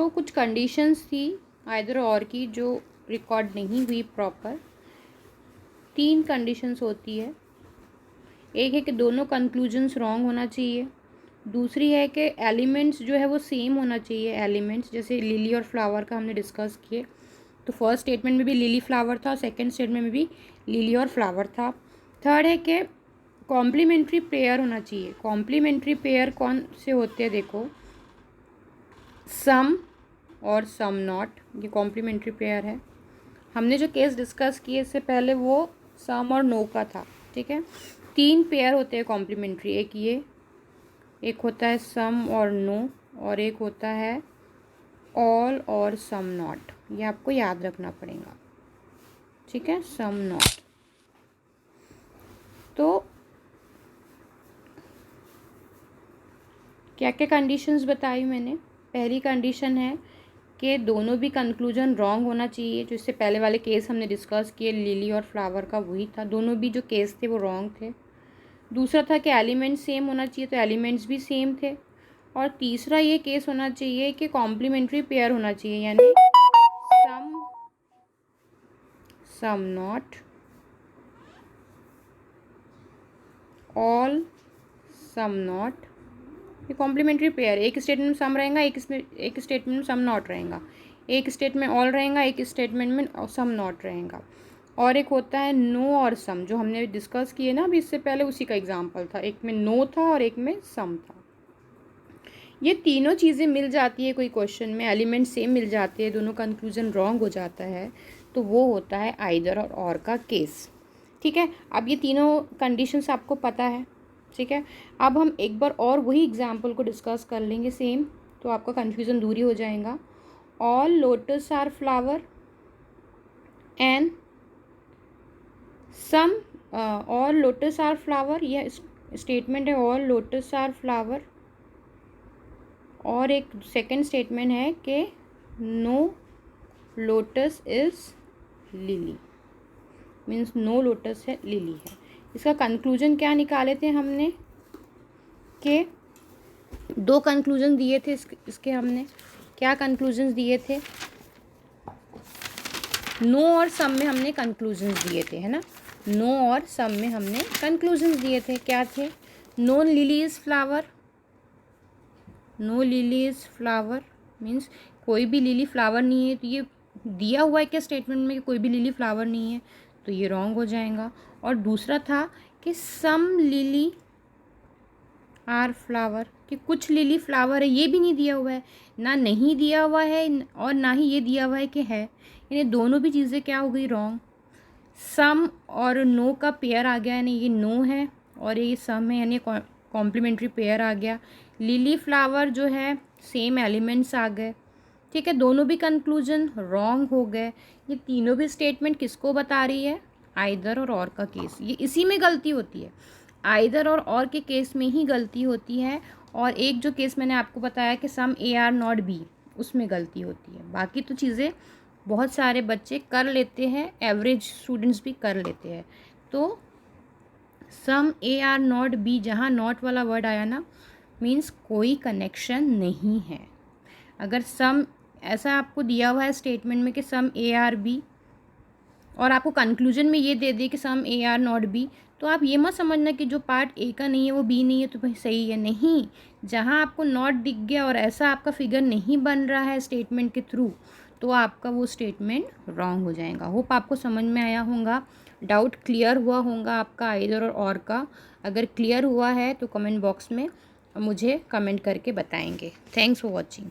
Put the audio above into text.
कुछ कंडीशंस थी आइदर और की जो रिकॉर्ड नहीं हुई प्रॉपर। 3 कंडीशंस होती है। एक है कि दोनों कंक्लूजन्स रॉन्ग होना चाहिए। दूसरी है कि एलिमेंट्स जो है वो सेम होना चाहिए। एलिमेंट्स जैसे लिली और फ्लावर का हमने डिस्कस किए, तो फर्स्ट स्टेटमेंट में भी लिली फ्लावर था, सेकंड स्टेटमेंट में भी लिली और फ्लावर था। थर्ड है कि कॉम्प्लीमेंट्री पेयर होना चाहिए। कॉम्प्लीमेंट्री पेयर कौन से होते हैं? देखो, सम और सम नॉट, ये कॉम्प्लीमेंट्री पेयर है। हमने जो केस डिस्कस किए इससे पहले वो सम और नो का था, ठीक है। 3 पेयर होते हैं कॉम्प्लीमेंट्री, एक ये, एक होता है सम और नो, और एक होता है ऑल और सम नॉट। ये आपको याद रखना पड़ेगा, ठीक है, सम नॉट। तो क्या क्या कंडीशंस बताई मैंने? पहली कंडीशन है कि दोनों भी कंक्लूजन रॉन्ग होना चाहिए। जो इससे पहले वाले केस हमने डिस्कस किए लिली और फ्लावर का, वही था। दोनों भी जो केस थे वो रॉन्ग थे। दूसरा था कि एलिमेंट सेम होना चाहिए, तो एलिमेंट्स भी सेम थे। और तीसरा ये केस होना चाहिए कि कॉम्प्लीमेंट्री पेयर होना चाहिए, यानी some some not, all some not. ये कॉम्प्लीमेंट्री पेयर, एक स्टेटमेंट में सम रहेगा, एक स्टेटमेंट में सम नॉट रहेगा, एक स्टेटमेंट में ऑल रहेगा, एक स्टेटमेंट में सम नॉट रहेगा। और एक होता है नो और सम, जो हमने डिस्कस किए ना अभी इससे पहले, उसी का एग्जांपल था। एक में नो था और एक में सम था। ये तीनों चीज़ें मिल जाती है कोई क्वेश्चन में, एलिमेंट सेम मिल जाते हैं, दोनों कंक्लूजन रॉन्ग हो जाता है, तो वो होता है आइदर और का केस, ठीक है। अब ये तीनों कंडीशंस आपको पता है, ठीक है। अब हम एक बार और वही एग्जाम्पल को डिस्कस कर लेंगे सेम, तो आपका कन्फ्यूज़न दूर ही हो जाएगा। All lotus are flower and some, all lotus are flower, यह स्टेटमेंट है ऑल लोटस आर फ्लावर। और एक सेकंड स्टेटमेंट है कि no lotus is lily, means no lotus है, लिली है। इसका कंक्लूजन क्या निकाले थे हमने कि 2 कंक्लूजन दिए थे इसके हमने क्या कंक्लूजन दिए थे? नो और सम में हमने कंक्लूजन्स दिए थे, है ना। नो और सम में हमने कंक्लूजन्स दिए थे। क्या थे? No lily is flower, no lily is flower means कोई भी लिली फ्लावर नहीं है। तो ये दिया हुआ है क्या स्टेटमेंट में कि कोई भी लिली फ्लावर नहीं है, तो ये रॉन्ग हो जाएगा। और दूसरा था कि सम लिली आर फ्लावर, कि कुछ लिली फ्लावर है, ये भी नहीं दिया हुआ है, ना नहीं दिया हुआ है और ना ही ये दिया हुआ है कि है, यानी दोनों भी चीज़ें क्या हो गई? रॉन्ग। सम और नो का पेयर आ गया, यानी ये नो है और ये सम है, यानी कॉम्प्लीमेंट्री पेयर आ गया। लिली फ्लावर जो है सेम एलिमेंट्स आ गए, ठीक है। दोनों भी कंक्लूजन रॉन्ग हो गए। ये तीनों भी स्टेटमेंट किसको बता रही है? आइदर और का केस। ये इसी में गलती होती है, आइदर और के केस में ही गलती होती है। और एक जो केस मैंने आपको बताया कि सम ए आर नॉट बी, उसमें गलती होती है। बाकी तो चीज़ें बहुत सारे बच्चे कर लेते हैं, एवरेज स्टूडेंट्स भी कर लेते हैं। तो सम ए आर नॉट बी, जहाँ नॉट वाला वर्ड आया ना, मीन्स कोई कनेक्शन नहीं है। अगर सम ऐसा आपको दिया हुआ है स्टेटमेंट में कि सम ए आर बी, और आपको कंक्लूजन में ये दे दे कि सम ए आर नॉट बी, तो आप ये मत समझना कि जो पार्ट ए का नहीं है वो बी नहीं है तो भाई सही है। नहीं, जहाँ आपको नॉट दिख गया और ऐसा आपका फिगर नहीं बन रहा है स्टेटमेंट के थ्रू, तो आपका वो स्टेटमेंट रॉन्ग हो जाएगा। होप आपको समझ में आया होगा, डाउट क्लियर हुआ होगा आपका आइदर और का। अगर क्लियर हुआ है तो कमेंट बॉक्स में मुझे कमेंट करके बताएंगे। Thanks for watching.